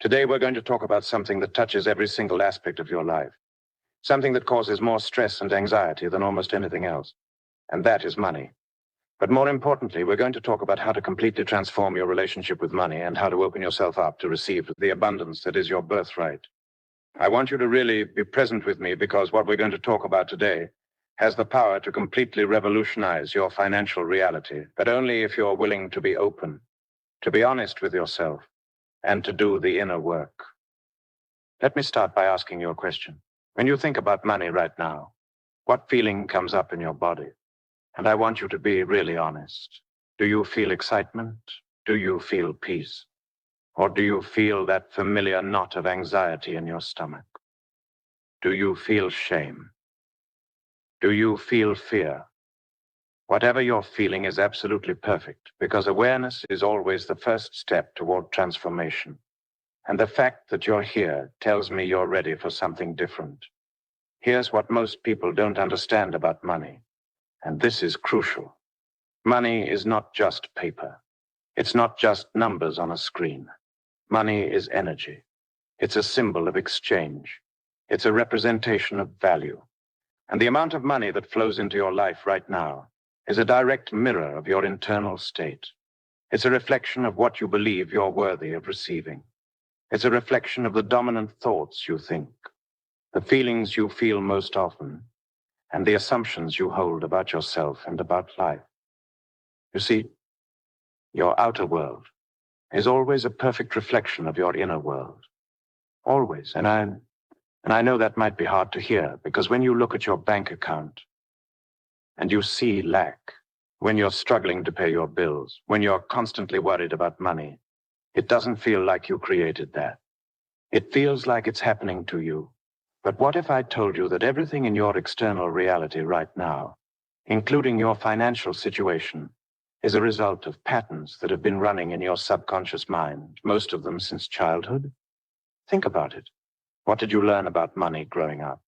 Today we're going to talk about something that touches every single aspect of your life. Something that causes more stress and anxiety than almost anything else. And that is money. But more importantly, we're going to talk about how to completely transform your relationship with money and how to open yourself up to receive the abundance that is your birthright. I want you to really be present with me because what we're going to talk about today has the power to completely revolutionize your financial reality, but only if you're willing to be open, to be honest with yourself, and to do the inner work. Let me start by asking you a question. When you think about money right now, what feeling comes up in your body? And I want you to be really honest. Do you feel excitement? Do you feel peace? Or do you feel that familiar knot of anxiety in your stomach? Do you feel shame? Do you feel fear? Whatever you're feeling is absolutely perfect, because awareness is always the first step toward transformation. And the fact that you're here tells me you're ready for something different. Here's what most people don't understand about money, and this is crucial. Money is not just paper. It's not just numbers on a screen. Money is energy. It's a symbol of exchange. It's a representation of value. And the amount of money that flows into your life right now is a direct mirror of your internal state. It's a reflection of what you believe you're worthy of receiving. It's a reflection of the dominant thoughts you think, the feelings you feel most often, and the assumptions you hold about yourself and about life. You see, your outer world is always a perfect reflection of your inner world. Always. And I know that might be hard to hear, because when you look at your bank account and you see lack, when you're struggling to pay your bills, when you're constantly worried about money, it doesn't feel like you created that. It feels like it's happening to you. But what if I told you that everything in your external reality right now, including your financial situation, is a result of patterns that have been running in your subconscious mind, most of them since childhood? Think about it. What did you learn about money growing up?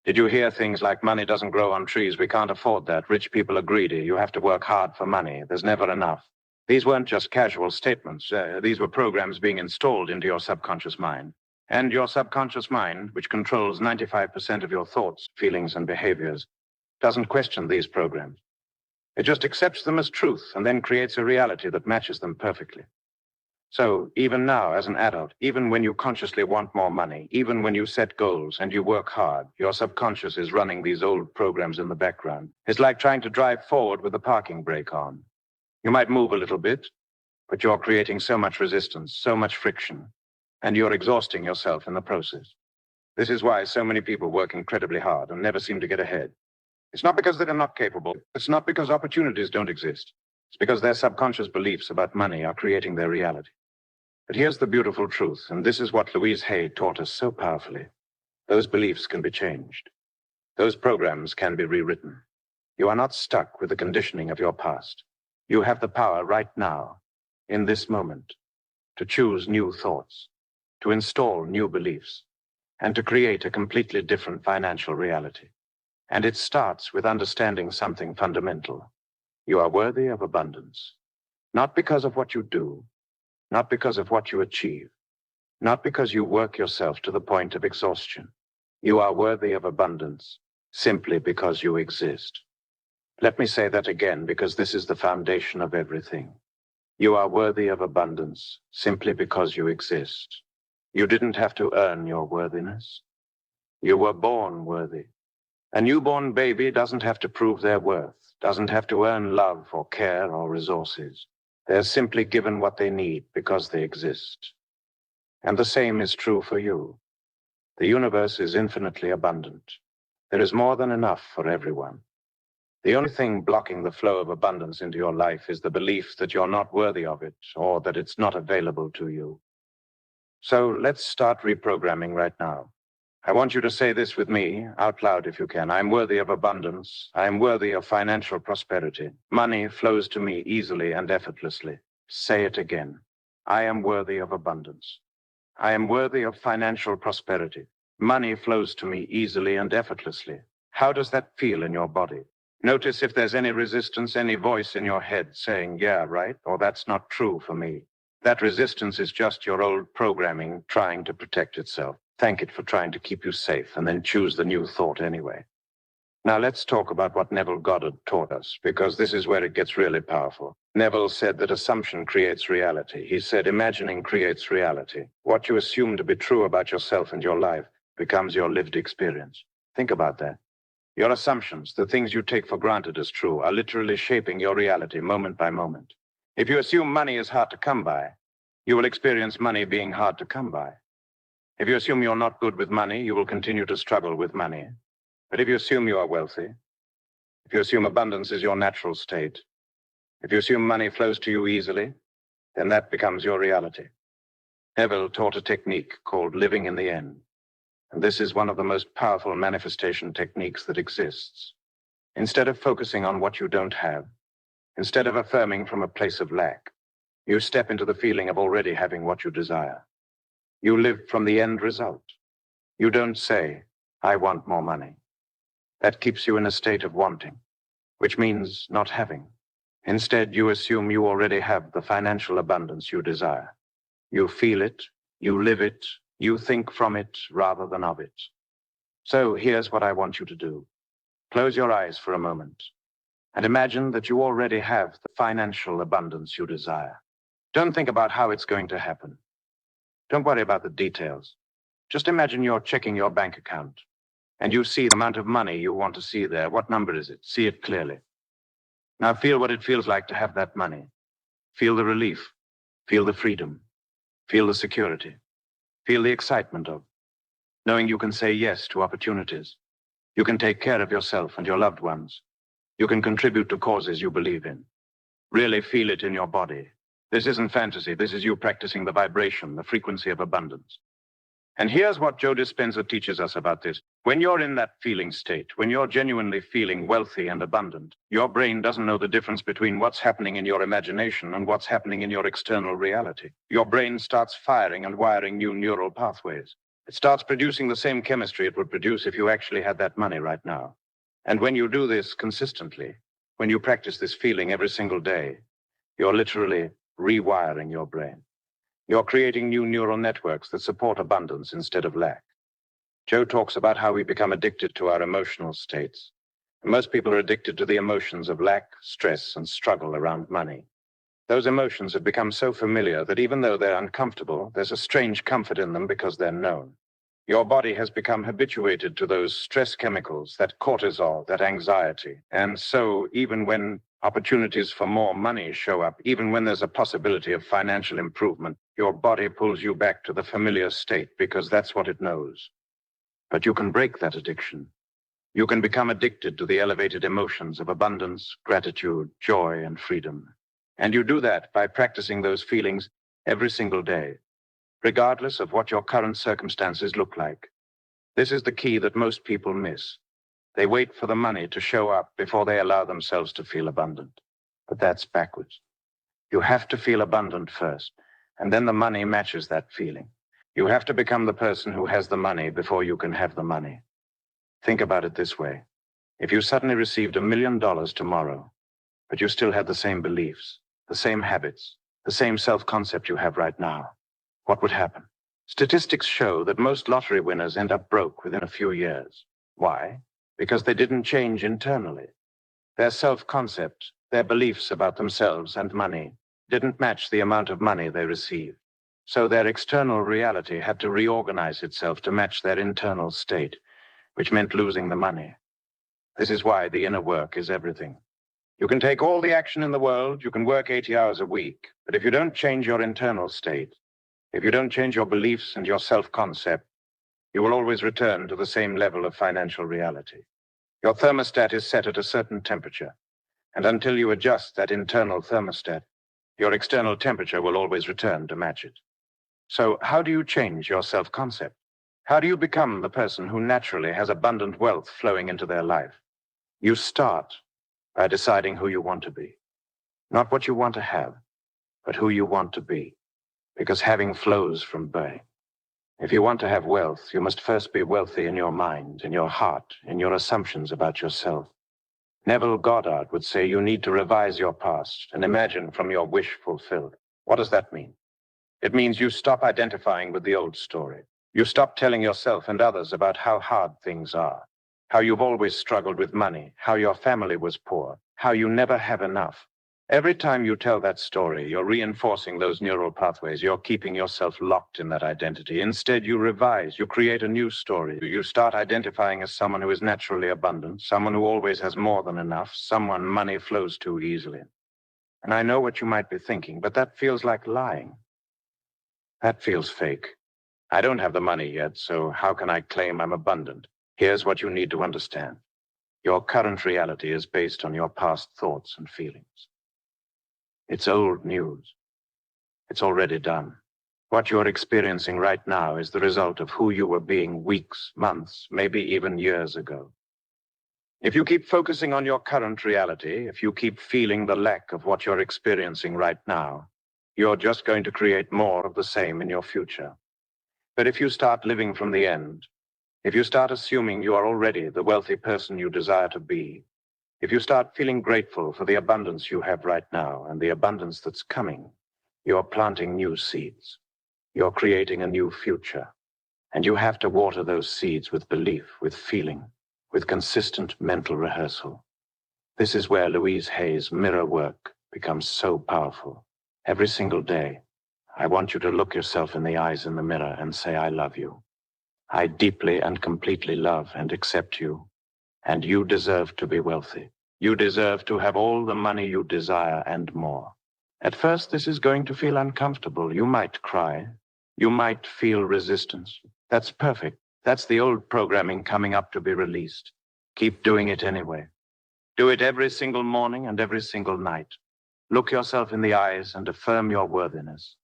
Did you hear things like money doesn't grow on trees, we can't afford that, rich people are greedy, you have to work hard for money, there's never enough? These weren't just casual statements. These were programs being installed into your subconscious mind. And your subconscious mind, which controls 95% of your thoughts, feelings, and behaviors, doesn't question these programs. It just accepts them as truth and then creates a reality that matches them perfectly. So even now, as an adult, even when you consciously want more money, even when you set goals and you work hard, your subconscious is running these old programs in the background. It's like trying to drive forward with the parking brake on. You might move a little bit, but you're creating so much resistance, so much friction, and you're exhausting yourself in the process. This is why so many people work incredibly hard and never seem to get ahead. It's not because they're not capable. It's not because opportunities don't exist. It's because their subconscious beliefs about money are creating their reality. But here's the beautiful truth, and this is what Louise Hay taught us so powerfully. Those beliefs can be changed. Those programs can be rewritten. You are not stuck with the conditioning of your past. You have the power right now, in this moment, to choose new thoughts, to install new beliefs, and to create a completely different financial reality. And it starts with understanding something fundamental. You are worthy of abundance, not because of what you do, not because of what you achieve, not because you work yourself to the point of exhaustion. You are worthy of abundance simply because you exist. Let me say that again, because this is the foundation of everything. You are worthy of abundance simply because you exist. You didn't have to earn your worthiness. You were born worthy. A newborn baby doesn't have to prove their worth, doesn't have to earn love or care or resources. They're simply given what they need because they exist. And the same is true for you. The universe is infinitely abundant. There is more than enough for everyone. The only thing blocking the flow of abundance into your life is the belief that you're not worthy of it or that it's not available to you. So let's start reprogramming right now. I want you to say this with me, out loud if you can. I'm worthy of abundance. I'm worthy of financial prosperity. Money flows to me easily and effortlessly. Say it again. I am worthy of abundance. I am worthy of financial prosperity. Money flows to me easily and effortlessly. How does that feel in your body? Notice if there's any resistance, any voice in your head saying, yeah, right, or that's not true for me. That resistance is just your old programming trying to protect itself. Thank it for trying to keep you safe, and then choose the new thought anyway. Now let's talk about what Neville Goddard taught us, because this is where it gets really powerful. Neville said that assumption creates reality. He said imagining creates reality. What you assume to be true about yourself and your life becomes your lived experience. Think about that. Your assumptions, the things you take for granted as true, are literally shaping your reality moment by moment. If you assume money is hard to come by, you will experience money being hard to come by. If you assume you're not good with money, you will continue to struggle with money. But if you assume you are wealthy, if you assume abundance is your natural state, if you assume money flows to you easily, then that becomes your reality. Neville taught a technique called living in the end. And this is one of the most powerful manifestation techniques that exists. Instead of focusing on what you don't have, instead of affirming from a place of lack, you step into the feeling of already having what you desire. You live from the end result. You don't say, I want more money. That keeps you in a state of wanting, which means not having. Instead, you assume you already have the financial abundance you desire. You feel it, you live it, you think from it rather than of it. So here's what I want you to do. Close your eyes for a moment and imagine that you already have the financial abundance you desire. Don't think about how it's going to happen. Don't worry about the details. Just imagine you're checking your bank account and you see the amount of money you want to see there. What number is it? See it clearly. Now feel what it feels like to have that money. Feel the relief. Feel the freedom. Feel the security. Feel the excitement of knowing you can say yes to opportunities. You can take care of yourself and your loved ones. You can contribute to causes you believe in. Really feel it in your body. This isn't fantasy. This is you practicing the vibration, the frequency of abundance. And here's what Joe Dispenza teaches us about this. When you're in that feeling state, when you're genuinely feeling wealthy and abundant, your brain doesn't know the difference between what's happening in your imagination and what's happening in your external reality. Your brain starts firing and wiring new neural pathways. It starts producing the same chemistry it would produce if you actually had that money right now. And when you do this consistently, when you practice this feeling every single day, you're literally rewiring your brain. You're creating new neural networks that support abundance instead of lack. Joe talks about how we become addicted to our emotional states. And most people are addicted to the emotions of lack, stress, and struggle around money. Those emotions have become so familiar that even though they're uncomfortable, there's a strange comfort in them because they're known. Your body has become habituated to those stress chemicals, that cortisol, that anxiety. And so even when opportunities for more money show up, even when there's a possibility of financial improvement, your body pulls you back to the familiar state because that's what it knows. But you can break that addiction. You can become addicted to the elevated emotions of abundance, gratitude, joy, and freedom. And you do that by practicing those feelings every single day, regardless of what your current circumstances look like. This is the key that most people miss. They wait for the money to show up before they allow themselves to feel abundant. But that's backwards. You have to feel abundant first, and then the money matches that feeling. You have to become the person who has the money before you can have the money. Think about it this way. If you suddenly received $1 million tomorrow, but you still had the same beliefs, the same habits, the same self-concept you have right now, what would happen? Statistics show that most lottery winners end up broke within a few years. Why? Because they didn't change internally. Their self-concept, their beliefs about themselves and money, didn't match the amount of money they received. So their external reality had to reorganize itself to match their internal state, which meant losing the money. This is why the inner work is everything. You can take all the action in the world, you can work 80 hours a week, but if you don't change your internal state, if you don't change your beliefs and your self-concept, you will always return to the same level of financial reality. Your thermostat is set at a certain temperature, and until you adjust that internal thermostat, your external temperature will always return to match it. So how do you change your self-concept? How do you become the person who naturally has abundant wealth flowing into their life? You start by deciding who you want to be. Not what you want to have, but who you want to be. Because having flows from being. If you want to have wealth, you must first be wealthy in your mind, in your heart, in your assumptions about yourself. Neville Goddard would say you need to revise your past and imagine from your wish fulfilled. What does that mean? It means you stop identifying with the old story. You stop telling yourself and others about how hard things are, how you've always struggled with money, how your family was poor, how you never have enough. Every time you tell that story, you're reinforcing those neural pathways. You're keeping yourself locked in that identity. Instead, you revise, you create a new story. You start identifying as someone who is naturally abundant, someone who always has more than enough, someone money flows to easily. And I know what you might be thinking, but that feels like lying. That feels fake. I don't have the money yet, so how can I claim I'm abundant? Here's what you need to understand. Your current reality is based on your past thoughts and feelings. It's old news. It's already done. What you're experiencing right now is the result of who you were being weeks, months, maybe even years ago. If you keep focusing on your current reality, if you keep feeling the lack of what you're experiencing right now, you're just going to create more of the same in your future. But if you start living from the end, if you start assuming you are already the wealthy person you desire to be, if you start feeling grateful for the abundance you have right now and the abundance that's coming, you're planting new seeds. You're creating a new future. And you have to water those seeds with belief, with feeling, with consistent mental rehearsal. This is where Louise Hay's mirror work becomes so powerful. Every single day, I want you to look yourself in the eyes in the mirror and say, I love you. I deeply and completely love and accept you. And you deserve to be wealthy. You deserve to have all the money you desire and more. At first, this is going to feel uncomfortable. You might cry. You might feel resistance. That's perfect. That's the old programming coming up to be released. Keep doing it anyway. Do it every single morning and every single night. Look yourself in the eyes and affirm your worthiness.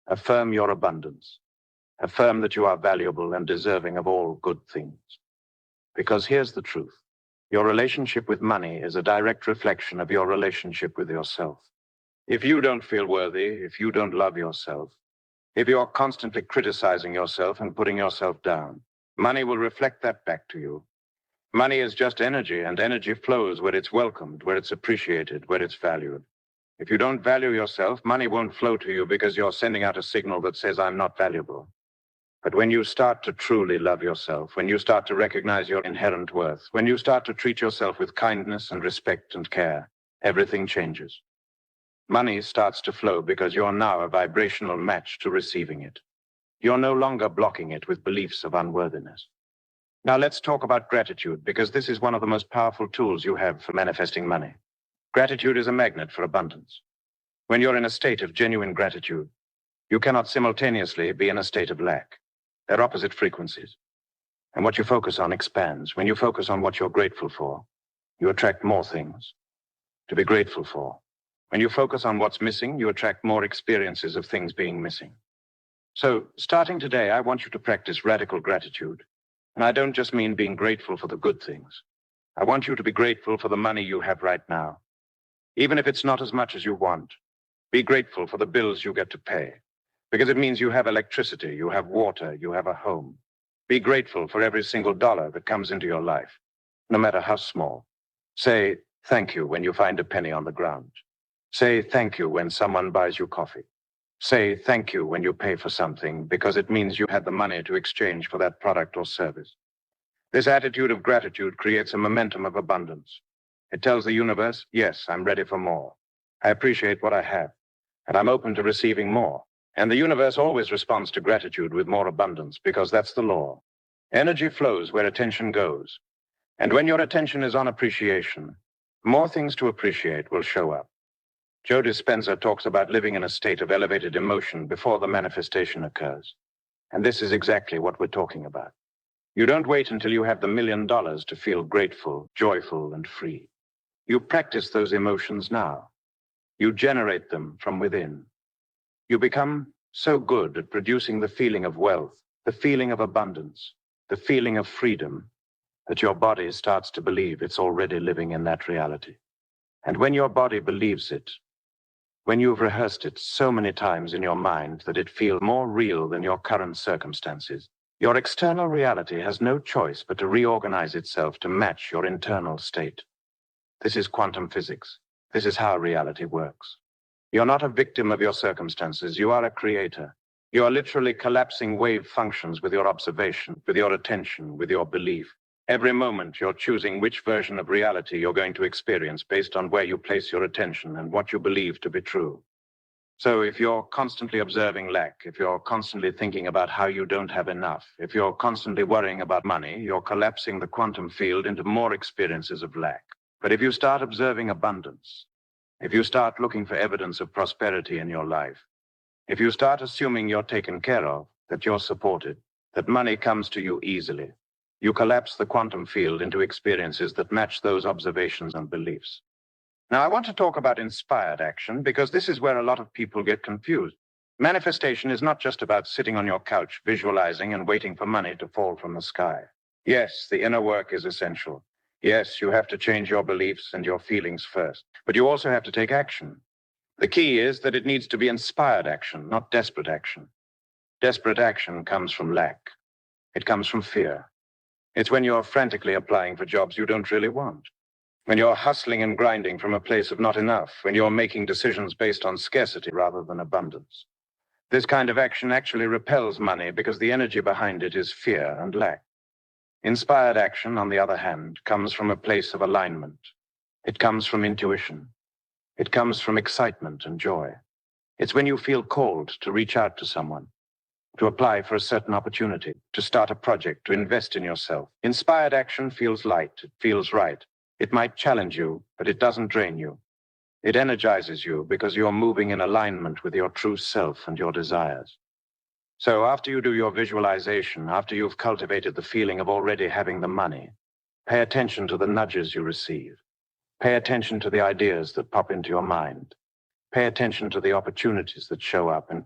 Affirm your abundance. Affirm that you are valuable and deserving of all good things. Because here's the truth. Your relationship with money is a direct reflection of your relationship with yourself. If you don't feel worthy, if you don't love yourself, if you're constantly criticizing yourself and putting yourself down, money will reflect that back to you. Money is just energy, and energy flows where it's welcomed, where it's appreciated, where it's valued. If you don't value yourself, money won't flow to you because you're sending out a signal that says, I'm not valuable. But when you start to truly love yourself, when you start to recognize your inherent worth, when you start to treat yourself with kindness and respect and care, everything changes. Money starts to flow because you're now a vibrational match to receiving it. You're no longer blocking it with beliefs of unworthiness. Now let's talk about gratitude, because this is one of the most powerful tools you have for manifesting money. Gratitude is a magnet for abundance. When you're in a state of genuine gratitude, you cannot simultaneously be in a state of lack. They're opposite frequencies. And what you focus on expands. When you focus on what you're grateful for, you attract more things to be grateful for. When you focus on what's missing, you attract more experiences of things being missing. So, starting today, I want you to practice radical gratitude. And I don't just mean being grateful for the good things. I want you to be grateful for the money you have right now. Even if it's not as much as you want, be grateful for the bills you get to pay. Because it means you have electricity, you have water, you have a home. Be grateful for every single dollar that comes into your life, no matter how small. Say thank you when you find a penny on the ground. Say thank you when someone buys you coffee. Say thank you when you pay for something, because it means you had the money to exchange for that product or service. This attitude of gratitude creates a momentum of abundance. It tells the universe, yes, I'm ready for more. I appreciate what I have, and I'm open to receiving more. And the universe always responds to gratitude with more abundance, because that's the law. Energy flows where attention goes. And when your attention is on appreciation, more things to appreciate will show up. Joe Dispenza talks about living in a state of elevated emotion before the manifestation occurs. And this is exactly what we're talking about. You don't wait until you have the $1 million to feel grateful, joyful, and free. You practice those emotions now. You generate them from within. You become so good at producing the feeling of wealth, the feeling of abundance, the feeling of freedom, that your body starts to believe it's already living in that reality. And when your body believes it, when you've rehearsed it so many times in your mind that it feels more real than your current circumstances, your external reality has no choice but to reorganize itself to match your internal state. This is quantum physics. This is how reality works. You're not a victim of your circumstances. You are a creator. You are literally collapsing wave functions with your observation, with your attention, with your belief. Every moment you're choosing which version of reality you're going to experience based on where you place your attention and what you believe to be true. So if you're constantly observing lack, if you're constantly thinking about how you don't have enough, if you're constantly worrying about money, you're collapsing the quantum field into more experiences of lack. But if you start observing abundance, if you start looking for evidence of prosperity in your life, if you start assuming you're taken care of, that you're supported, that money comes to you easily, you collapse the quantum field into experiences that match those observations and beliefs. Now, I want to talk about inspired action because this is where a lot of people get confused. Manifestation is not just about sitting on your couch, visualizing and waiting for money to fall from the sky. Yes, the inner work is essential. Yes, you have to change your beliefs and your feelings first, but you also have to take action. The key is that it needs to be inspired action, not desperate action. Desperate action comes from lack. It comes from fear. It's when you're frantically applying for jobs you don't really want. When you're hustling and grinding from a place of not enough. When you're making decisions based on scarcity rather than abundance. This kind of action actually repels money because the energy behind it is fear and lack. Inspired action, on the other hand, comes from a place of alignment. It comes from intuition. It comes from excitement and joy. It's when you feel called to reach out to someone, to apply for a certain opportunity, to start a project, to invest in yourself. Inspired action feels light. It feels right. It might challenge you, but it doesn't drain you. It energizes you because you're moving in alignment with your true self and your desires. So after you do your visualization, after you've cultivated the feeling of already having the money, pay attention to the nudges you receive. Pay attention to the ideas that pop into your mind. Pay attention to the opportunities that show up and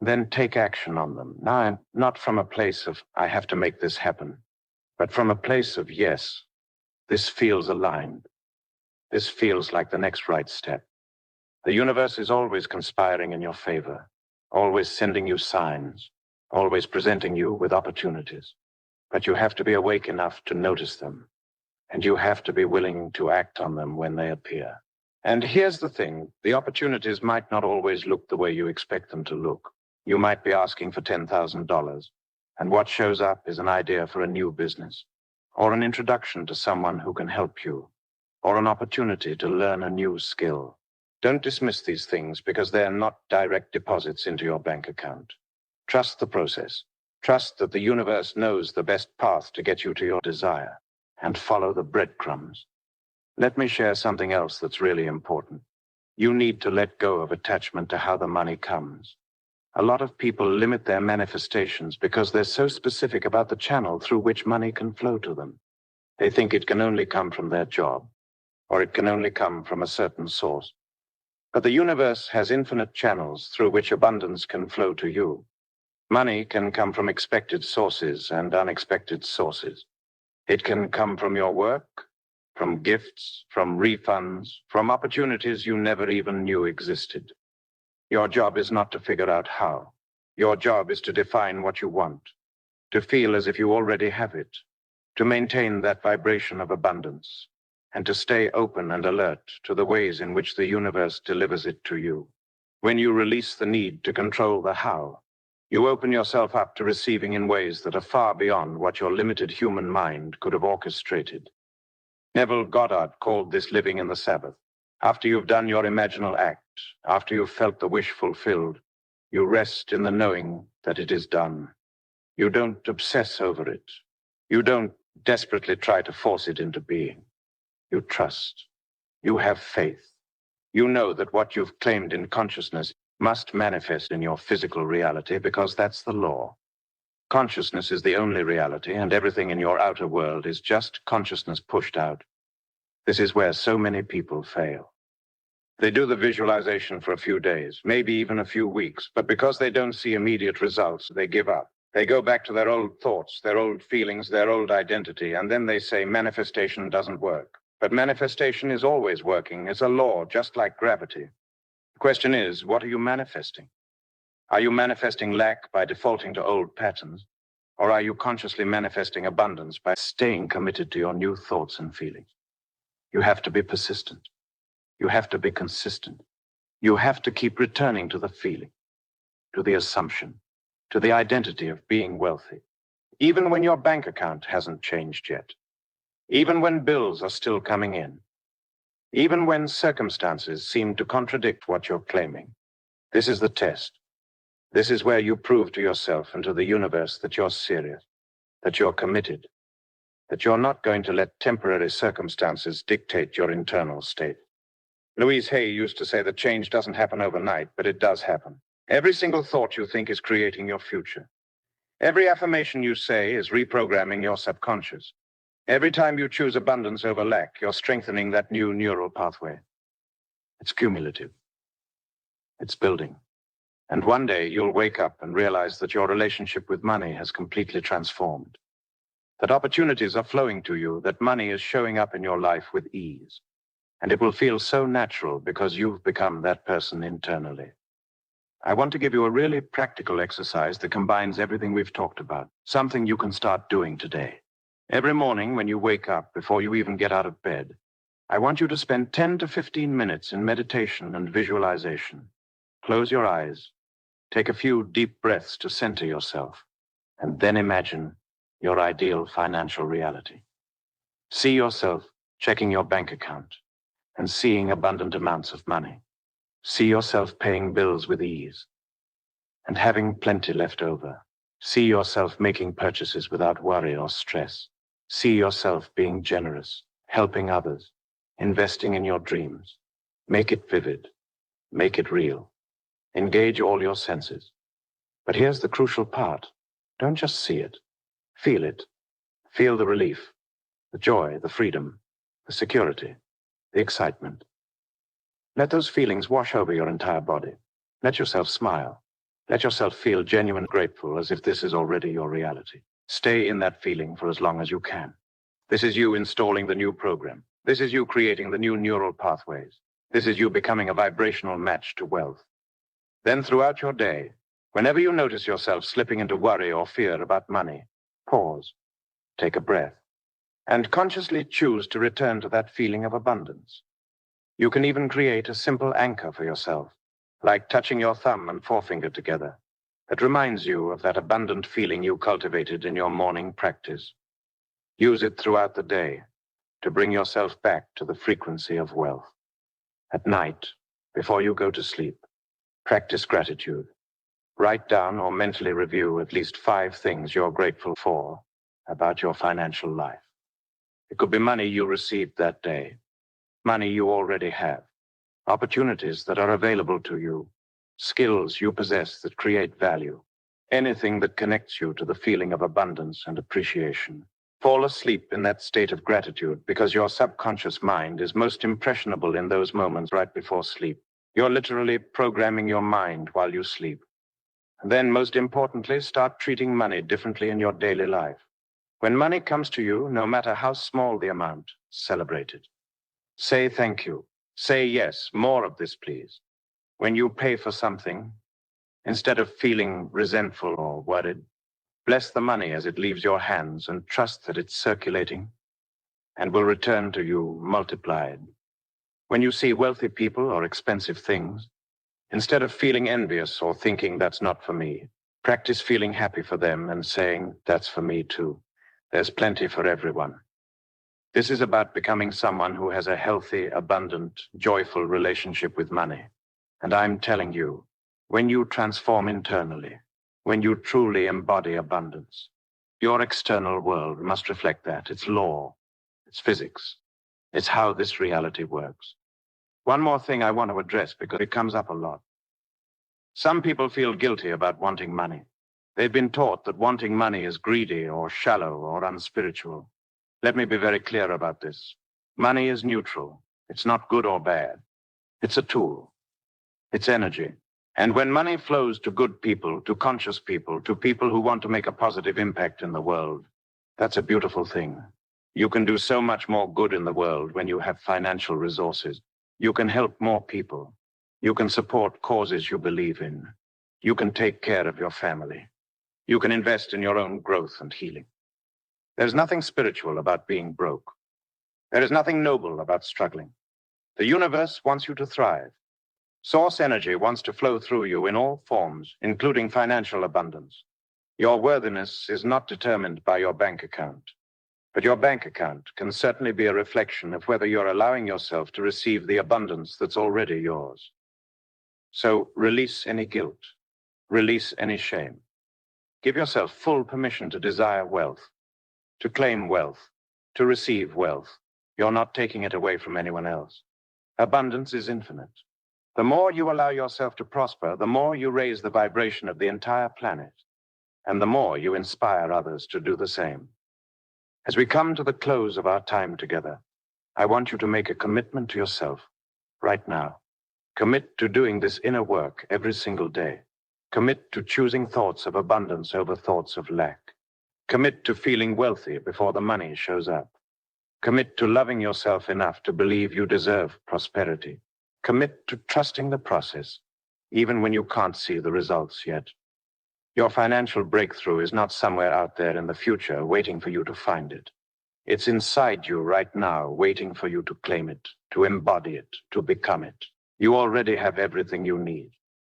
then take action on them. Now, not from a place of, I have to make this happen, but from a place of, yes, this feels aligned. This feels like the next right step. The universe is always conspiring in your favor, always sending you signs, always presenting you with opportunities. But you have to be awake enough to notice them. And you have to be willing to act on them when they appear. And here's the thing, the opportunities might not always look the way you expect them to look. You might be asking for $10,000, and what shows up is an idea for a new business, or an introduction to someone who can help you, or an opportunity to learn a new skill. Don't dismiss these things because they're not direct deposits into your bank account. Trust the process. Trust that the universe knows the best path to get you to your desire. And follow the breadcrumbs. Let me share something else that's really important. You need to let go of attachment to how the money comes. A lot of people limit their manifestations because they're so specific about the channel through which money can flow to them. They think it can only come from their job, or it can only come from a certain source. But the universe has infinite channels through which abundance can flow to you. Money can come from expected sources and unexpected sources. It can come from your work, from gifts, from refunds, from opportunities you never even knew existed. Your job is not to figure out how. Your job is to define what you want, to feel as if you already have it, to maintain that vibration of abundance, and to stay open and alert to the ways in which the universe delivers it to you. When you release the need to control the how, you open yourself up to receiving in ways that are far beyond what your limited human mind could have orchestrated. Neville Goddard called this living in the Sabbath. After you've done your imaginal act, after you've felt the wish fulfilled, you rest in the knowing that it is done. You don't obsess over it. You don't desperately try to force it into being. You trust. You have faith. You know that what you've claimed in consciousness must manifest in your physical reality because that's the law. Consciousness is the only reality, and everything in your outer world is just consciousness pushed out. This is where so many people fail. They do the visualization for a few days, maybe even a few weeks, but because they don't see immediate results, they give up. They go back to their old thoughts, their old feelings, their old identity, and then they say manifestation doesn't work. But manifestation is always working. It's a law, just like gravity. The question is, what are you manifesting? Are you manifesting lack by defaulting to old patterns? Or are you consciously manifesting abundance by staying committed to your new thoughts and feelings? You have to be persistent. You have to be consistent. You have to keep returning to the feeling, to the assumption, to the identity of being wealthy, even when your bank account hasn't changed yet, even when bills are still coming in, even when circumstances seem to contradict what you're claiming. This is the test. This is where you prove to yourself and to the universe that you're serious, that you're committed, that you're not going to let temporary circumstances dictate your internal state. Louise Hay used to say that change doesn't happen overnight, but it does happen. Every single thought you think is creating your future. Every affirmation you say is reprogramming your subconscious. Every time you choose abundance over lack, you're strengthening that new neural pathway. It's cumulative. It's building. And one day you'll wake up and realize that your relationship with money has completely transformed. That opportunities are flowing to you, that money is showing up in your life with ease. And it will feel so natural because you've become that person internally. I want to give you a really practical exercise that combines everything we've talked about, something you can start doing today. Every morning when you wake up, before you even get out of bed, I want you to spend 10 to 15 minutes in meditation and visualization. Close your eyes, take a few deep breaths to center yourself, and then imagine your ideal financial reality. See yourself checking your bank account and seeing abundant amounts of money. See yourself paying bills with ease and having plenty left over. See yourself making purchases without worry or stress. See yourself being generous, helping others, investing in your dreams. Make it vivid. Make it real. Engage all your senses. But here's the crucial part. Don't just see it. Feel it. Feel the relief, the joy, the freedom, the security, the excitement. Let those feelings wash over your entire body. Let yourself smile. Let yourself feel genuine grateful as if this is already your reality. Stay in that feeling for as long as you can. This is you installing the new program. This is you creating the new neural pathways. This is you becoming a vibrational match to wealth. Then throughout your day, whenever you notice yourself slipping into worry or fear about money, pause, take a breath, and consciously choose to return to that feeling of abundance. You can even create a simple anchor for yourself, like touching your thumb and forefinger together, that reminds you of that abundant feeling you cultivated in your morning practice. Use it throughout the day to bring yourself back to the frequency of wealth. At night, before you go to sleep, practice gratitude. Write down or mentally review at least 5 things you're grateful for about your financial life. It could be money you received that day, money you already have, opportunities that are available to you, skills you possess that create value, anything that connects you to the feeling of abundance and appreciation. Fall asleep in that state of gratitude because your subconscious mind is most impressionable in those moments right before sleep. You're literally programming your mind while you sleep. And then, most importantly, start treating money differently in your daily life. When money comes to you, no matter how small the amount, celebrate it. Say thank you. Say yes, more of this, please. When you pay for something, instead of feeling resentful or worried, bless the money as it leaves your hands and trust that it's circulating and will return to you multiplied. When you see wealthy people or expensive things, instead of feeling envious or thinking that's not for me, practice feeling happy for them and saying that's for me too. There's plenty for everyone. This is about becoming someone who has a healthy, abundant, joyful relationship with money. And I'm telling you, when you transform internally, when you truly embody abundance, your external world must reflect that. It's law, it's physics, it's how this reality works. One more thing I want to address because it comes up a lot. Some people feel guilty about wanting money. They've been taught that wanting money is greedy or shallow or unspiritual. Let me be very clear about this. Money is neutral. It's not good or bad. It's a tool. It's energy. And when money flows to good people, to conscious people, to people who want to make a positive impact in the world, that's a beautiful thing. You can do so much more good in the world when you have financial resources. You can help more people. You can support causes you believe in. You can take care of your family. You can invest in your own growth and healing. There's nothing spiritual about being broke. There is nothing noble about struggling. The universe wants you to thrive. Source energy wants to flow through you in all forms, including financial abundance. Your worthiness is not determined by your bank account, but your bank account can certainly be a reflection of whether you're allowing yourself to receive the abundance that's already yours. So release any guilt, release any shame. Give yourself full permission to desire wealth, to claim wealth, to receive wealth. You're not taking it away from anyone else. Abundance is infinite. The more you allow yourself to prosper, the more you raise the vibration of the entire planet, and the more you inspire others to do the same. As we come to the close of our time together, I want you to make a commitment to yourself right now. Commit to doing this inner work every single day. Commit to choosing thoughts of abundance over thoughts of lack. Commit to feeling wealthy before the money shows up. Commit to loving yourself enough to believe you deserve prosperity. Commit to trusting the process, even when you can't see the results yet. Your financial breakthrough is not somewhere out there in the future waiting for you to find it. It's inside you right now, waiting for you to claim it, to embody it, to become it. You already have everything you need.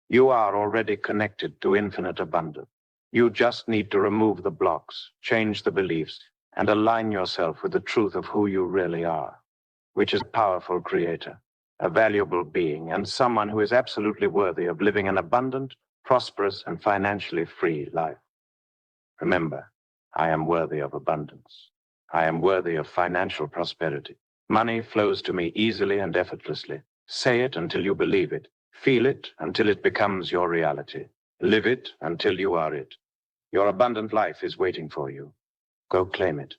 You are already connected to infinite abundance. You just need to remove the blocks, change the beliefs, and align yourself with the truth of who you really are, which is a powerful creator, a valuable being, and someone who is absolutely worthy of living an abundant, prosperous, and financially free life. Remember, I am worthy of abundance. I am worthy of financial prosperity. Money flows to me easily and effortlessly. Say it until you believe it. Feel it until it becomes your reality. Live it until you are it. Your abundant life is waiting for you. Go claim it.